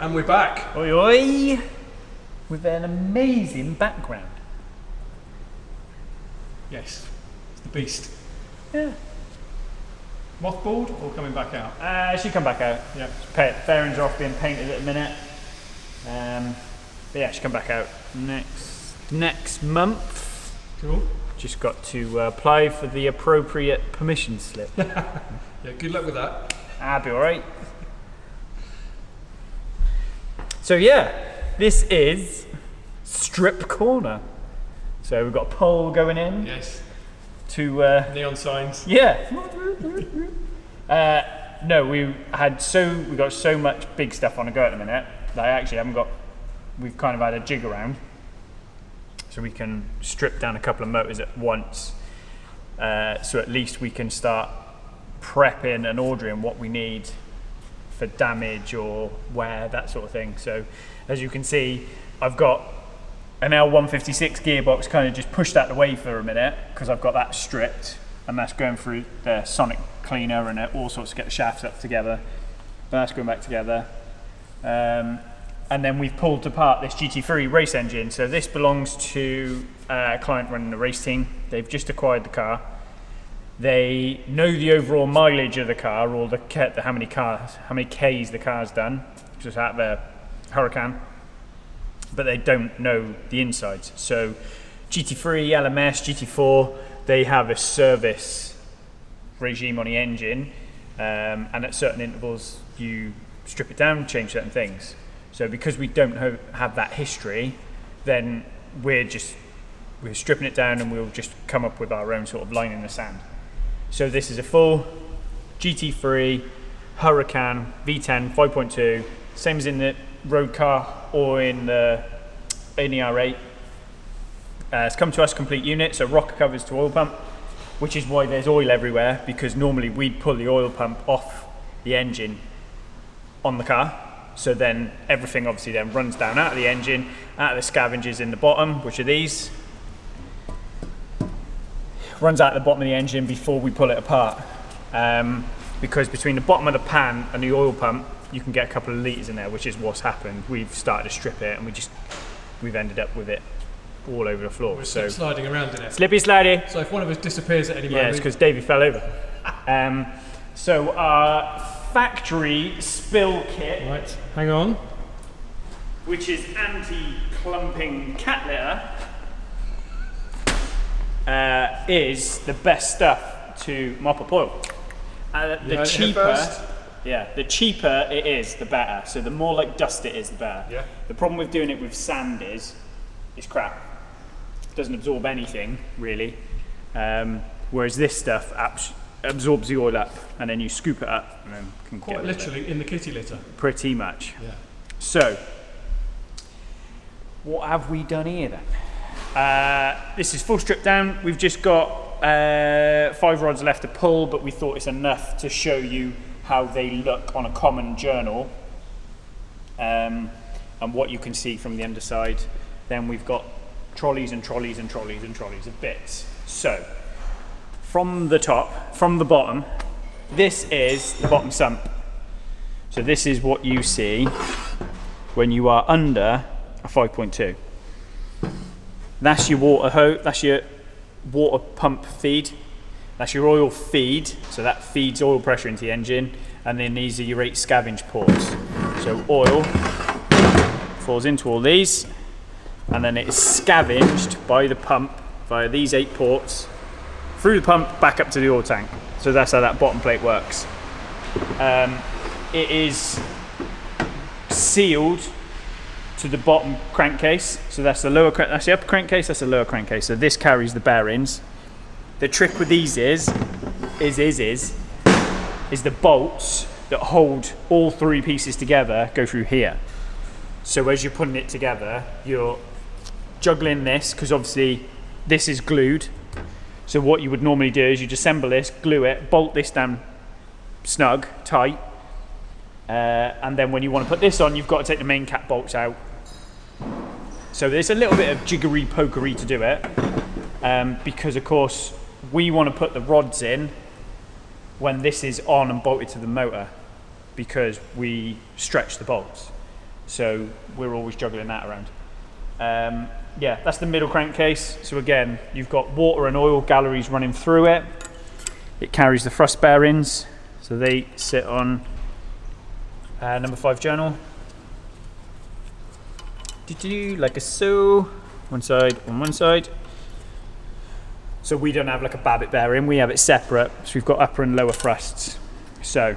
and we're back. Oi oi! With an amazing background. Yes, it's the beast. Yeah. Mothballed or coming back out? It should come back out. Yeah. Bearings are off being painted at the minute. But yeah, it should come back out next month. Cool. Just got to apply for the appropriate permission slip. Yeah, good luck with that. I'll be alright. So yeah, this is Strip Corner. So we've got a pole going in. Yes. To neon signs. Yeah. No, we got so much big stuff on the go at the minute that I actually haven't got. We've kind of had a jig around, so we can strip down a couple of motors at once. So at least we can start prepping and ordering what we need for damage or wear, that sort of thing. So as you can see, I've got an L156 gearbox kind of just pushed out the way for a minute because I've got that stripped and that's going through the sonic cleaner and all sorts to get the shafts up together. But that's going back together. And then we've pulled apart this GT3 race engine. So this belongs to a client running the race team. They've just acquired the car. They know the overall mileage of the car, or how many Ks the car's done, just out of a Huracan, but they don't know the insides. So GT3, LMS, GT4, they have a service regime on the engine, and at certain intervals you strip it down, change certain things. So because we don't have that history, then we're stripping it down and we'll just come up with our own sort of line in the sand. So this is a full GT3 Huracan V10 5.2, same as in the road car or in the R8. It's come to us complete unit, so rocker covers to oil pump, which is why there's oil everywhere, because normally we'd pull the oil pump off the engine on the car. So then everything obviously then runs down out of the engine, out of the scavengers in the bottom, which are these. Runs out the bottom of the engine before we pull it apart. Because between the bottom of the pan and the oil pump, you can get a couple of litres in there, which is what's happened. We've started to strip it and we've ended up with it all over the floor. We're sliding around in it. Slippy slidey. So if one of us disappears at any moment. Yeah, it's because Davey fell over. So our factory spill kit. Right, hang on. Which is anti-clumping cat litter. Is the best stuff to mop up oil. The cheaper it is, the better. So the more like dust it is, the better. Yeah. The problem with doing it with sand is it's crap. It doesn't absorb anything really. Whereas this stuff absorbs the oil up, and then you scoop it up, and then can quite get literally in the kitty litter. Pretty much. Yeah. So, what have we done here then? This is full stripped down. We've just got 5 rods left to pull, but we thought it's enough to show you how they look on a common journal, and what you can see from the underside. Then we've got trolleys and trolleys and trolleys and trolleys of bits. So, from the bottom, this is the bottom sump. So this is what you see when you are under a 5.2. That's your water hose, that's your water pump feed, that's your oil feed, so that feeds oil pressure into the engine, and then these are your 8 scavenge ports. So oil falls into all these, and then it is scavenged by the pump via these 8 ports, through the pump, back up to the oil tank. So that's how that bottom plate works. It is sealed to the bottom crankcase. So that's the that's the upper crankcase, that's the lower crankcase. So this carries the bearings. The trick with these is the bolts that hold all 3 pieces together go through here. So as you're putting it together, you're juggling this, because obviously this is glued. So what you would normally do is you assemble this, glue it, bolt this down snug, tight, and then when you want to put this on, you've got to take the main cap bolts out. So there's a little bit of jiggery pokery to do it, because of course we want to put the rods in when this is on and bolted to the motor, because we stretch the bolts. So we're always juggling that around. Yeah, that's the middle crankcase. So again, you've got water and oil galleries running through it. It carries the thrust bearings, so they sit on number 5 journal. Like a so, one side on one side. So we don't have like a Babbitt bearing, we have it separate. So we've got upper and lower thrusts. So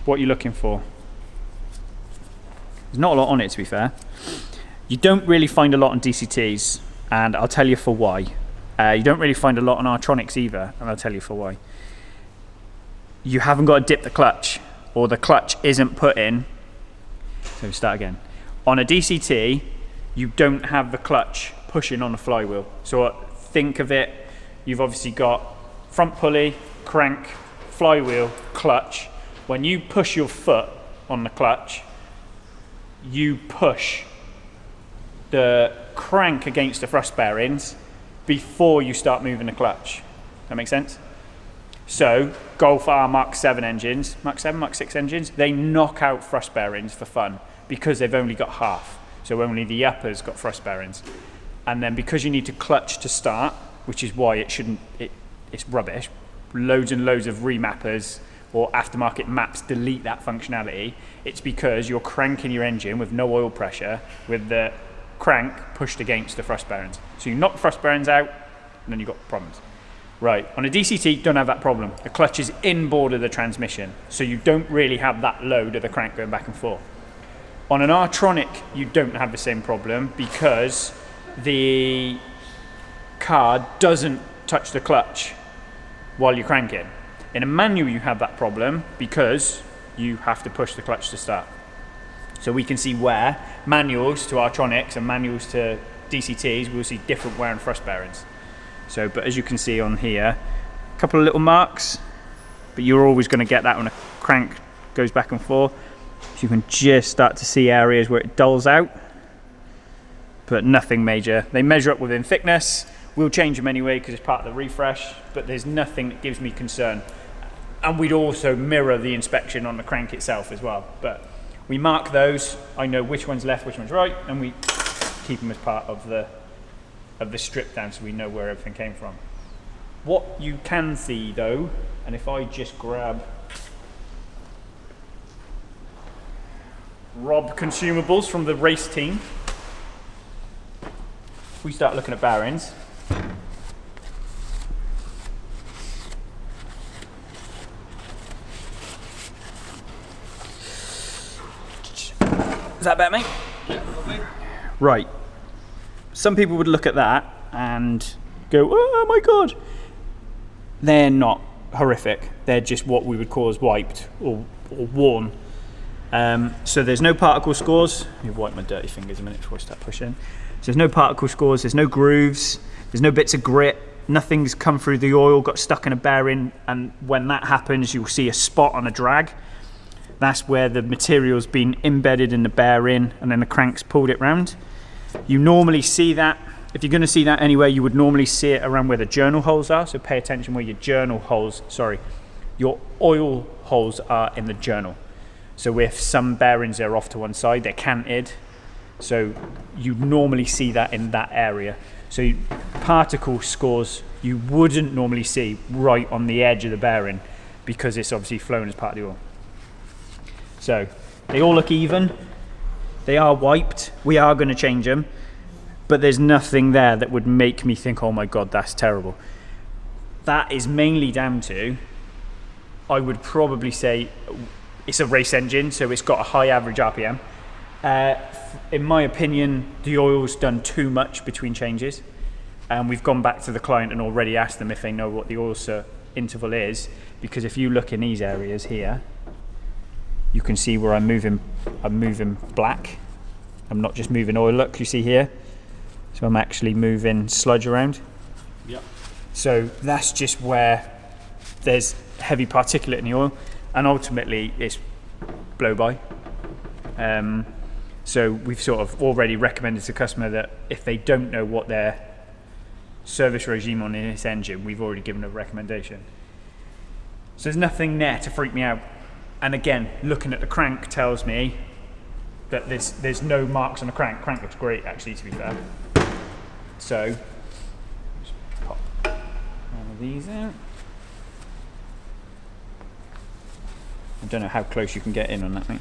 what you're looking for. There's not a lot on it, to be fair. You don't really find a lot on DCTs, and I'll tell you for why. You don't really find a lot on Artronics either, and I'll tell you for why. You haven't got to dip the clutch, or the clutch isn't put in. So we start again. On a DCT, you don't have the clutch pushing on the flywheel. So think of it, you've obviously got front pulley, crank, flywheel, clutch. When you push your foot on the clutch, you push the crank against the thrust bearings before you start moving the clutch. That makes sense? So Golf R Mark 7 engines, Mark 7, Mark 6 engines, they knock out thrust bearings for fun because they've only got half. So only the upper's got thrust bearings. And then because you need to clutch to start, which is why it's rubbish, loads and loads of remappers or aftermarket maps delete that functionality. It's because you're cranking your engine with no oil pressure with the crank pushed against the thrust bearings. So you knock the thrust bearings out and then you've got problems. Right, on a DCT, don't have that problem. The clutch is inboard of the transmission, so you don't really have that load of the crank going back and forth. On an Artronic, you don't have the same problem because the car doesn't touch the clutch while you're cranking. In a manual, you have that problem because you have to push the clutch to start. So we can see where manuals to Artronics and manuals to DCTs, we'll see different wear and thrust bearings. So, but as you can see on here, a couple of little marks, but you're always going to get that when a crank goes back and forth. So you can just start to see areas where it dulls out, but nothing major. They measure up within thickness. We'll change them anyway because it's part of the refresh, but there's nothing that gives me concern. And we'd also mirror the inspection on the crank itself as well. But we mark those. I know which one's left, which one's right, and we keep them as part of the strip down so we know where everything came from. What you can see though, and if I just grab Rob consumables from the race team, if we start looking at bearings, is that better, mate? Yeah, lovely. Right. Some people would look at that and go, oh my God. They're not horrific. They're just what we would call as wiped or worn. So there's no particle scores. Let me wipe my dirty fingers a minute before I start pushing. So there's no particle scores, there's no grooves, there's no bits of grit, nothing's come through the oil, got stuck in a bearing, and when that happens, you'll see a spot on a drag. That's where the material's been embedded in the bearing and then the crank's pulled it round. You normally see that, if you're going to see that anywhere, you would normally see it around where the journal holes are. So pay attention where your your oil holes are in the journal. So if some bearings are off to one side, they're canted. So you normally see that in that area. So particle scores you wouldn't normally see right on the edge of the bearing because it's obviously flown as part of the oil. So they all look even. They are wiped. We are going to change them, but there's nothing there that would make me think, oh my God, that's terrible. That is mainly down to, I would probably say, it's a race engine, so it's got a high average RPM. In my opinion, the oil's done too much between changes, and we've gone back to the client and already asked them if they know what the oil interval is, because if you look in these areas here, you can see where I'm moving black. I'm not just moving oil, look, you see here? So I'm actually moving sludge around. Yep. So that's just where there's heavy particulate in the oil, and ultimately it's blow by. So we've sort of already recommended to the customer that if they don't know what their service regime on this engine, we've already given a recommendation. So there's nothing there to freak me out. And again, looking at the crank tells me that there's no marks on the crank. Crank looks great, actually, to be fair. So, just pop one of these out. I don't know how close you can get in on that thing.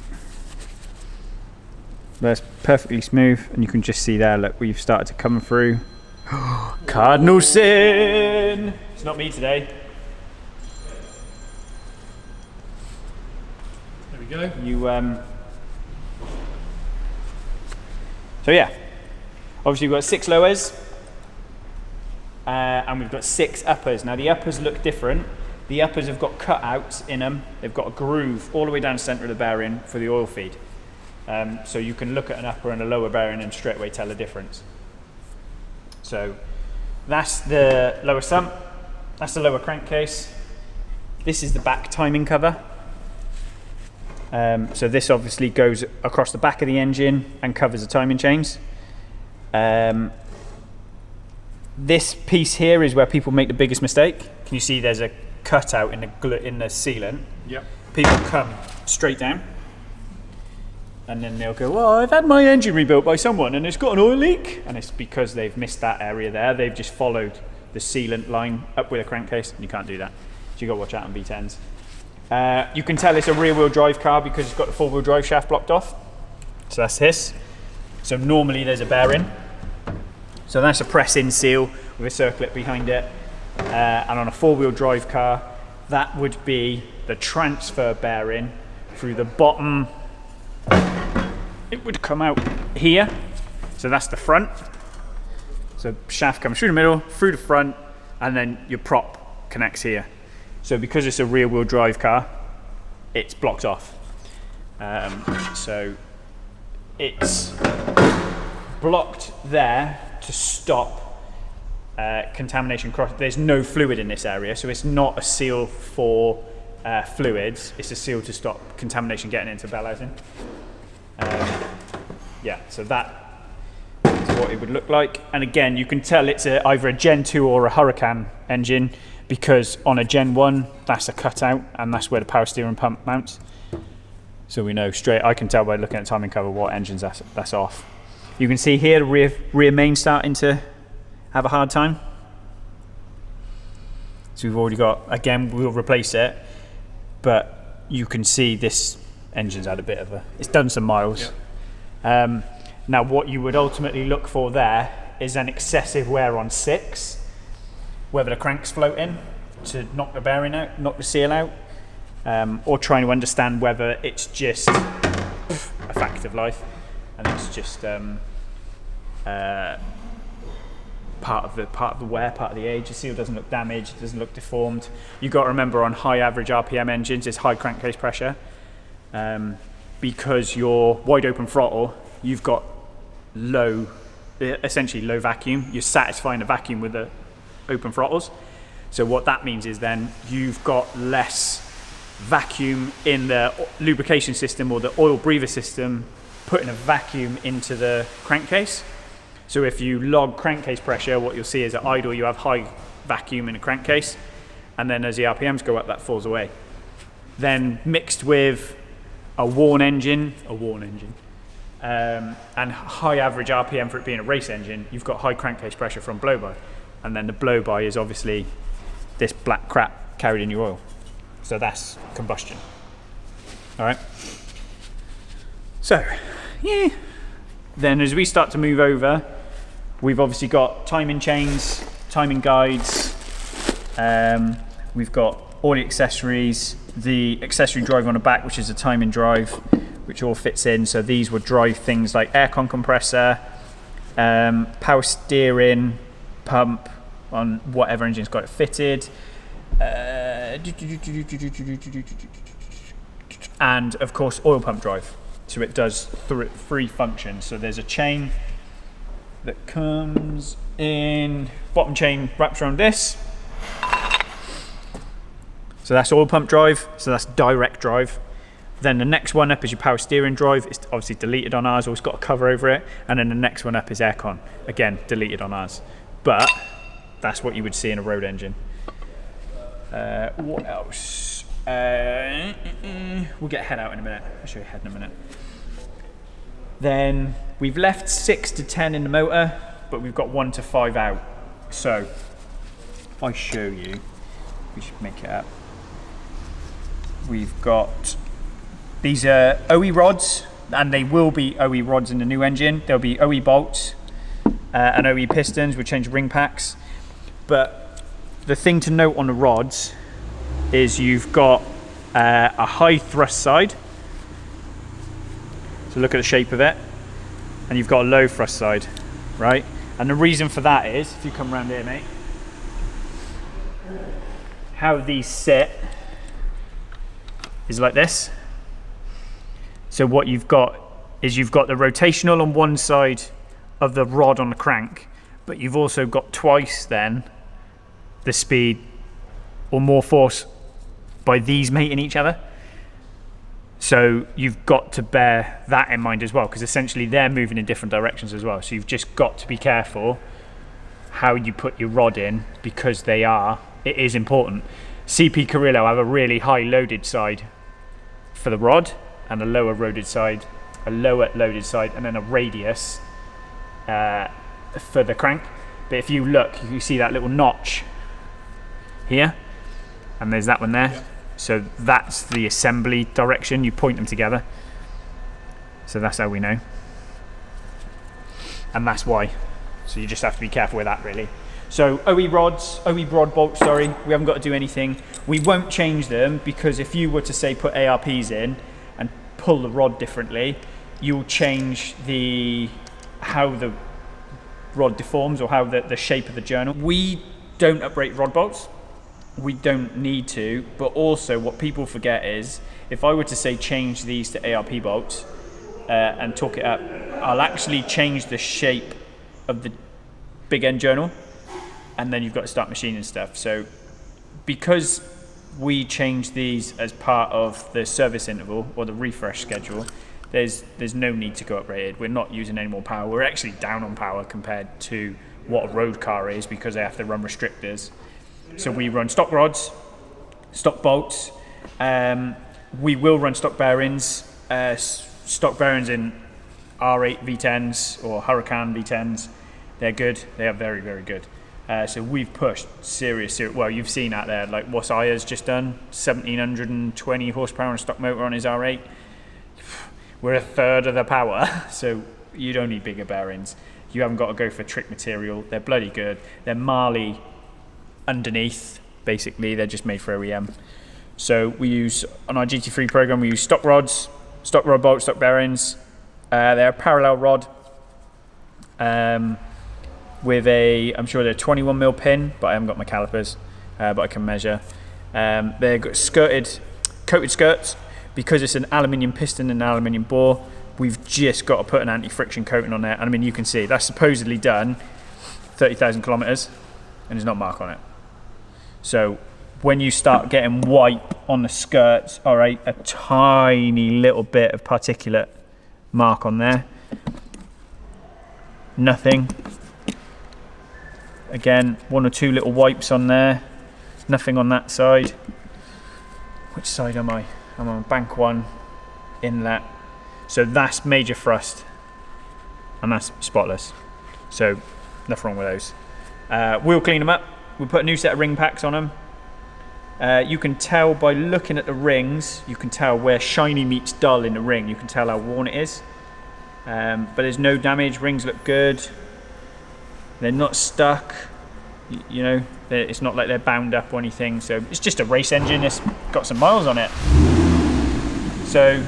That's perfectly smooth, and you can just see there, look, we've started to come through. Cardinal sin! It's not me today. There we go. So yeah, obviously we've got 6 lowers, and we've got 6 uppers. Now the uppers look different. The uppers have got cutouts in them. They've got a groove all the way down the centre of the bearing for the oil feed. So you can look at an upper and a lower bearing and straight away tell the difference. So that's the lower sump, that's the lower crankcase. This is the back timing cover. So this obviously goes across the back of the engine and covers the timing chains. This piece here is where people make the biggest mistake. Can you see there's a cutout in the sealant? Yep. People come straight down, and then they'll go, well, I've had my engine rebuilt by someone and it's got an oil leak. And it's because they've missed that area there. They've just followed the sealant line up with a crankcase, and you can't do that. So you've got to watch out on V10s. You can tell it's a rear-wheel drive car because it's got the four-wheel drive shaft blocked off. So that's this. So normally there's a bearing. So that's a press-in seal with a circlip behind it. And on a four-wheel drive car, that would be the transfer bearing through the bottom. It would come out here. So that's the front. So shaft comes through the middle, through the front, and then your prop connects here. So because it's a rear-wheel drive car, it's blocked off. So it's blocked there to stop contamination cross. There's no fluid in this area, so it's not a seal for fluids. It's a seal to stop contamination getting into bell housing. Yeah, so that is what it would look like. And again, you can tell it's either a Gen 2 or a Huracan engine, because on a Gen 1, that's a cutout, and that's where the power steering pump mounts. So we know straight, I can tell by looking at timing cover what engines that's off. You can see here the rear main starting to have a hard time. So we've already got, again, we'll replace it, but you can see this engine's had a bit of it's done some miles. Yep. Now what you would ultimately look for there is an excessive wear on 6, whether the crank's floating to knock the bearing out, knock the seal out, or trying to understand whether it's just a fact of life and it's just part of the wear, part of the age. The seal doesn't look damaged, it doesn't look deformed. You've got to remember on high average RPM engines, it's high crankcase pressure. Because your wide open throttle, you've got essentially low vacuum. You're satisfying the vacuum with the open throttles. So what that means is then you've got less vacuum in the lubrication system or the oil breather system, putting a vacuum into the crankcase. So if you log crankcase pressure, what you'll see is at idle you have high vacuum in a crankcase, and then as the RPMs go up, that falls away. Then mixed with a worn engine, and high average RPM for it being a race engine, you've got high crankcase pressure from blow-by. And then the blow-by is obviously this black crap carried in your oil. So that's combustion. All right. So, yeah. Then as we start to move over, we've obviously got timing chains, timing guides, we've got all the accessories, the accessory drive on the back, which is a timing drive, which all fits in. So these would drive things like aircon compressor, power steering, pump on whatever engine's got it fitted, and of course oil pump drive. So it does 3 functions. So there's a chain that comes in, bottom chain wraps around this. So that's oil pump drive, so that's direct drive. Then the next one up is your power steering drive. It's obviously deleted on ours, always got a cover over it. And then the next one up is aircon. Again, deleted on ours. But that's what you would see in a road engine. What else? We'll get head out in a minute. I'll show you head in a minute. Then we've left 6 to 10 in the motor, but we've got 1 to 5 out. So if I show you, we should make it up. We've got, these are OE rods, and they will be OE rods in the new engine. There'll be OE bolts and OE pistons. We'll change ring packs. But the thing to note on the rods is you've got a high thrust side. So look at the shape of it. And you've got a low thrust side, right? And the reason for that is, if you come around here, mate, how these sit is like this. So what you've got is you've got the rotational on one side of the rod on the crank, but you've also got twice then the speed or more force by these mating each other. So you've got to bear that in mind as well, because essentially they're moving in different directions as well. So you've just got to be careful how you put your rod in, because it is important. CP Carrillo have a really high loaded side for the rod and a lower loaded side, and then a radius for the crank. But if you look, you see that little notch here, and there's that one there. Yeah. So that's the assembly direction. You point them together. So that's how we know. And that's why. So you just have to be careful with that, really. So OE rod bolts, sorry, we haven't got to do anything. We won't change them, because if you were to say put ARPs in and pull the rod differently, you'll change how the rod deforms, or how the shape of the journal. We don't upgrade rod bolts. We don't need to, but also what people forget is, if I were to say change these to ARP bolts and torque it up, I'll actually change the shape of the big end journal, and then you've got to start machining stuff. So because we change these as part of the service interval or the refresh schedule, there's no need to go upgraded. We're not using any more power. We're actually down on power compared to what a road car is, because they have to run restrictors. So we run stock rods, stock bolts. We will run stock bearings. Stock bearings in R8 V10s or Huracan V10s. They're good. They are very, very good. So we've pushed serious. Well, you've seen out there, like what's Aya's just done, 1720 horsepower on a stock motor on his R8. We're a third of the power, so you don't need bigger bearings. You haven't got to go for trick material. They're bloody good. They're Marley underneath, basically. They're just made for OEM. So we use, on our GT3 program, we use stock rods, stock rod bolts, stock bearings. They're a parallel rod with I'm sure they're 21mm pin, but I haven't got my calipers, but I can measure. They've got coated skirts. Because it's an aluminium piston and an aluminium bore, we've just got to put an anti-friction coating on there. And I mean, you can see that's supposedly done 30,000 kilometers, and there's not a mark on it. So when you start getting white on the skirts, all right, a tiny little bit of particulate mark on there. Nothing. Again, 1 or 2 little wipes on there. Nothing on that side. Which side am I? I'm on bank 1, inlet. So that's major thrust, and that's spotless. So nothing wrong with those. We'll clean them up. We'll put a new set of ring packs on them. You can tell by looking at the rings, you can tell where shiny meets dull in the ring. You can tell how worn it is. But there's no damage. Rings look good. They're not stuck. You know, it's not like they're bound up or anything. So it's just a race engine. It's got some miles on it. So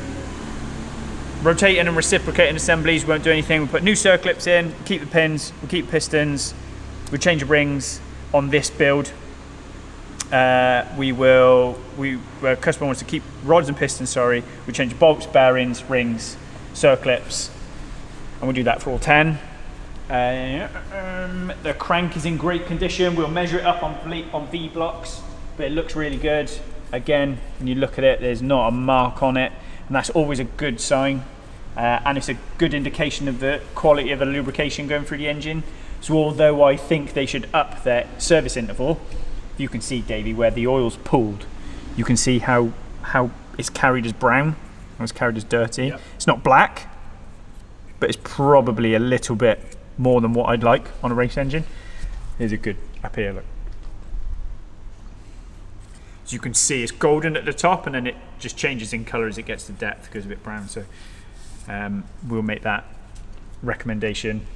rotating and reciprocating assemblies won't do anything. We'll put new circlips in, keep the pins, we'll keep pistons, we'll change the rings on this build. Customer wants to keep rods and pistons, we change bolts, bearings, rings, circlips, and we'll do that for all 10. The crank is in great condition. We'll measure it up on V blocks, but it looks really good. Again, when you look at it, there's not a mark on it, and that's always a good sign, and it's a good indication of the quality of the lubrication going through the engine. So although I think they should up their service interval, you can see, Davey, where the oil's pooled. You can see how it's carried as brown, and it's carried as dirty. Yep. It's not black, but it's probably a little bit more than what I'd like on a race engine. Here's a good up here, look. As you can see, it's golden at the top, and then it just changes in colour as it gets to depth, goes a bit brown. So we'll make that recommendation.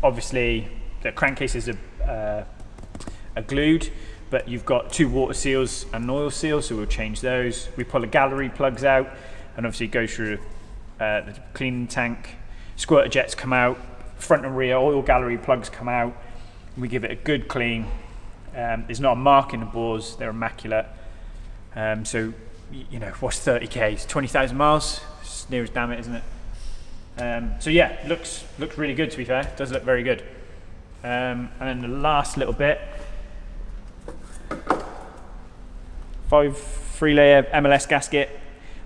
Obviously, the crankcases are glued, but you've got 2 water seals and an oil seal, so we'll change those. We pull the gallery plugs out, and obviously go through the cleaning tank. Squirter jets come out, front and rear oil gallery plugs come out. We give it a good clean. There's not a mark in the bores, they're immaculate. So, you know, what's 30k? It's 20,000 miles. It's near as damn it, isn't it? So yeah, looks really good, to be fair. Does look very good. And then the last little bit, 3-layer MLS gasket,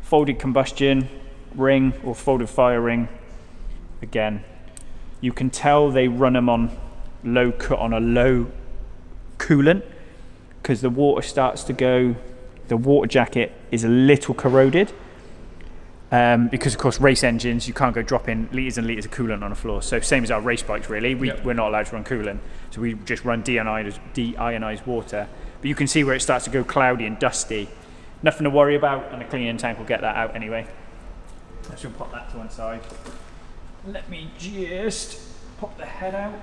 folded combustion ring or folded fire ring. Again, you can tell they run them on a low coolant, because the water starts to go, the water jacket is a little corroded, because of course race engines, you can't go dropping litres and litres of coolant on the floor. So same as our race bikes really, we're not allowed to run coolant, so we just run deionized water. But you can see where it starts to go cloudy and dusty. Nothing to worry about, and the cleaning tank will get that out anyway. I should pop that to one side. Let me just pop the head out.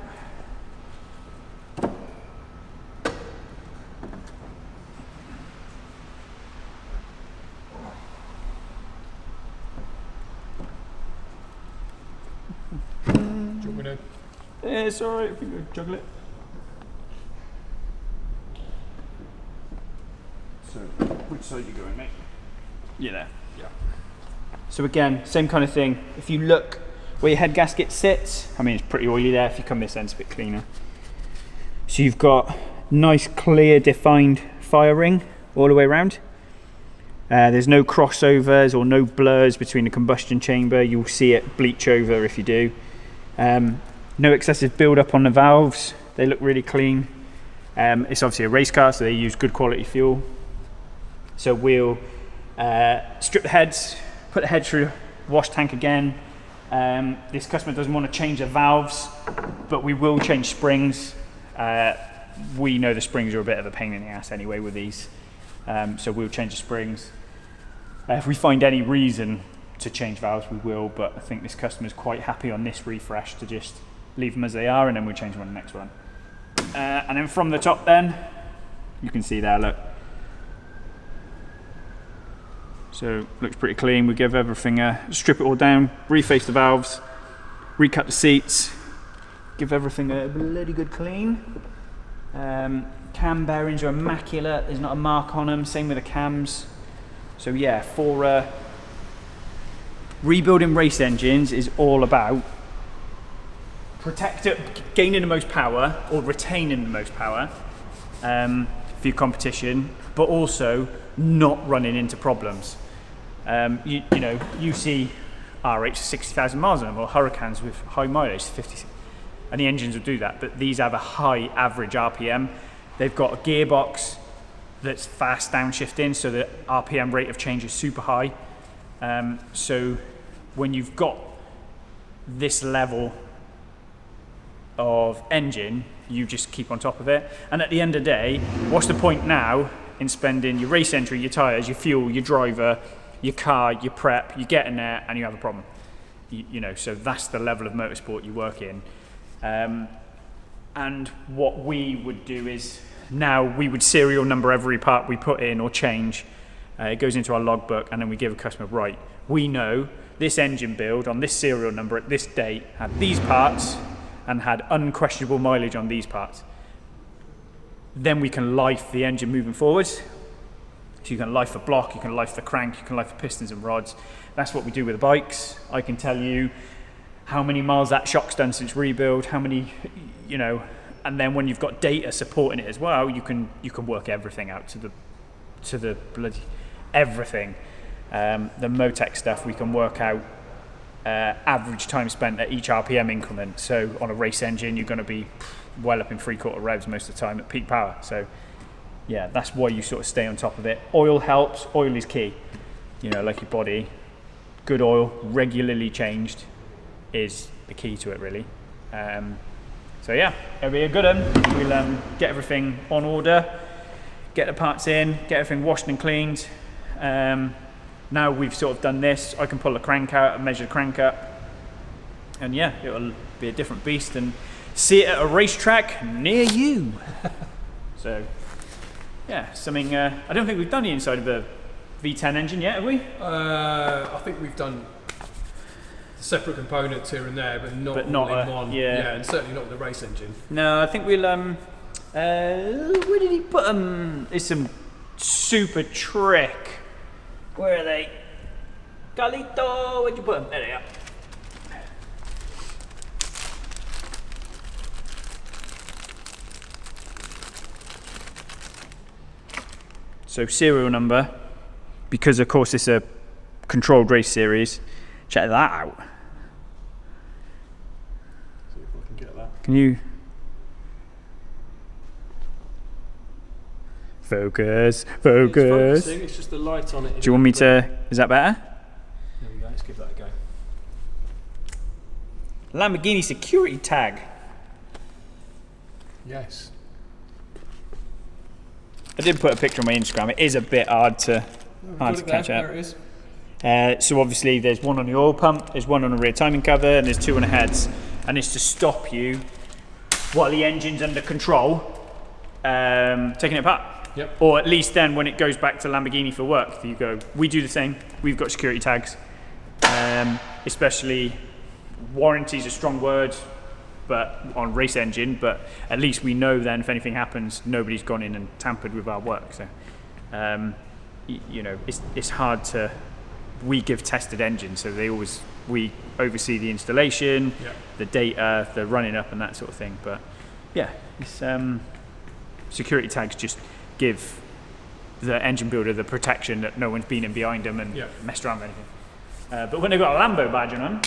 Yeah, it's alright if we go juggle it. So, which side are you going, mate? Yeah, there. Yeah. So again, same kind of thing. If you look where your head gasket sits, I mean, it's pretty oily there. If you come this end, it's a bit cleaner. So you've got nice, clear, defined fire ring all the way around. There's no crossovers or no blurs between the combustion chamber. You'll see it bleach over if you do. No excessive build up on the valves. They look really clean. It's obviously a race car, so they use good quality fuel. So we'll strip the heads, put the head through the wash tank again. This customer doesn't want to change the valves, but we will change springs. We know the springs are a bit of a pain in the ass anyway with these, so we'll change the springs. If we find any reason to change valves, we will, but I think this customer is quite happy on this refresh to just leave them as they are, and then we'll change them on the next one. And then from the top then, you can see there, look. So looks pretty clean. We give everything strip it all down, reface the valves, recut the seats, give everything a bloody good clean. Cam bearings are immaculate, there's not a mark on them, same with the cams. So yeah, for rebuilding race engines is all about gaining the most power or retaining the most power for your competition, but also not running into problems. You know, you see R8 60,000 miles on them, or Huracans with high mileage, 50, and the engines will do that, but these have a high average RPM. They've got a gearbox that's fast downshifting, so the RPM rate of change is super high. So when you've got this level of engine, you just keep on top of it. And at the end of the day, what's the point now in spending your race entry, your tyres, your fuel, your driver, your car, your prep, you get in there and you have a problem. You know, so that's the level of motorsport you work in. And what we would do is, now we would serial number every part we put in or change. It goes into our logbook, and then we give a customer, right, we know this engine build on this serial number at this date had these parts and had unquestionable mileage on these parts. Then we can life the engine moving forwards. So you can life the block, you can life the crank, you can life the pistons and rods. That's what we do with the bikes. I can tell you how many miles that shock's done since rebuild, how many, you know, and then when you've got data supporting it as well, you can work everything out to the bloody everything. The MoTeC stuff, we can work out average time spent at each RPM increment. So on a race engine, you're going to be well up in 3/4 revs most of the time at peak power. So yeah, that's why you sort of stay on top of it. Oil helps. Oil is key. You know, like your body, good oil, regularly changed, is the key to it, really. So yeah, it'll be a good one. We'll get everything on order, get the parts in, get everything washed and cleaned. Now we've sort of done this, I can pull the crank out and measure the crank up. And yeah, it'll be a different beast and see it at a racetrack near you. So yeah, something, I don't think we've done the inside of a V10 engine yet, have we? I think we've done separate components here and there, but not all in one. Yeah, and certainly not with the race engine. No, I think we'll, where did he put them? It's some super trick. Where are they? Galito, where'd you put them? There they are. So serial number, because of course it's a controlled race series, check that out. See if I can get that. Can you? Focus, focus. It's focusing, it's just the light on it. Do you want me to, is that better? There we go, let's give that a go. Lamborghini Security Tag. Yes. I did put a picture on my Instagram. It is a bit hard to catch up. There it is. So obviously there's one on the oil pump, there's one on the rear timing cover, and there's two on the heads. And it's to stop you while the engine's under control, taking it apart. Yep. Or at least then when it goes back to Lamborghini for work, you go, we do the same. We've got security tags. Especially warranty's a strong word, but on race engine, but at least we know then if anything happens, nobody's gone in and tampered with our work. So, you know, it's hard to, we give tested engines, so we oversee the installation, yep, the data, the running up and that sort of thing. But yeah, it's, security tags just give the engine builder the protection that no one's been in behind them and yep, messed around with anything. But when they've got a Lambo badge on them,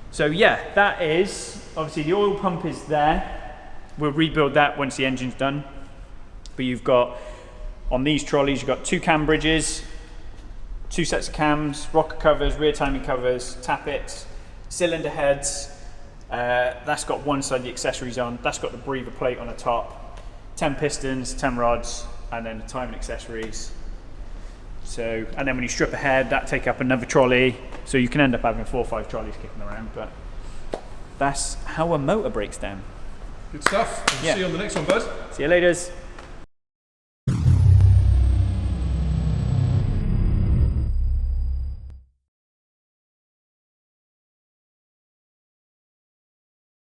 so yeah, that is, obviously the oil pump is there. We'll rebuild that once the engine's done. But you've got, on these trolleys, you've got two cam bridges, two sets of cams, rocker covers, rear timing covers, tappets, cylinder heads. That's got one side of the accessories on. That's got the breather plate on the top. 10 pistons, 10 rods, and then the timing accessories. So, and then when you strip ahead, that take up another trolley. So you can end up having 4 or 5 trolleys kicking around, but that's how a motor breaks down. Good stuff. Yeah. See you on the next one, bud. See you later.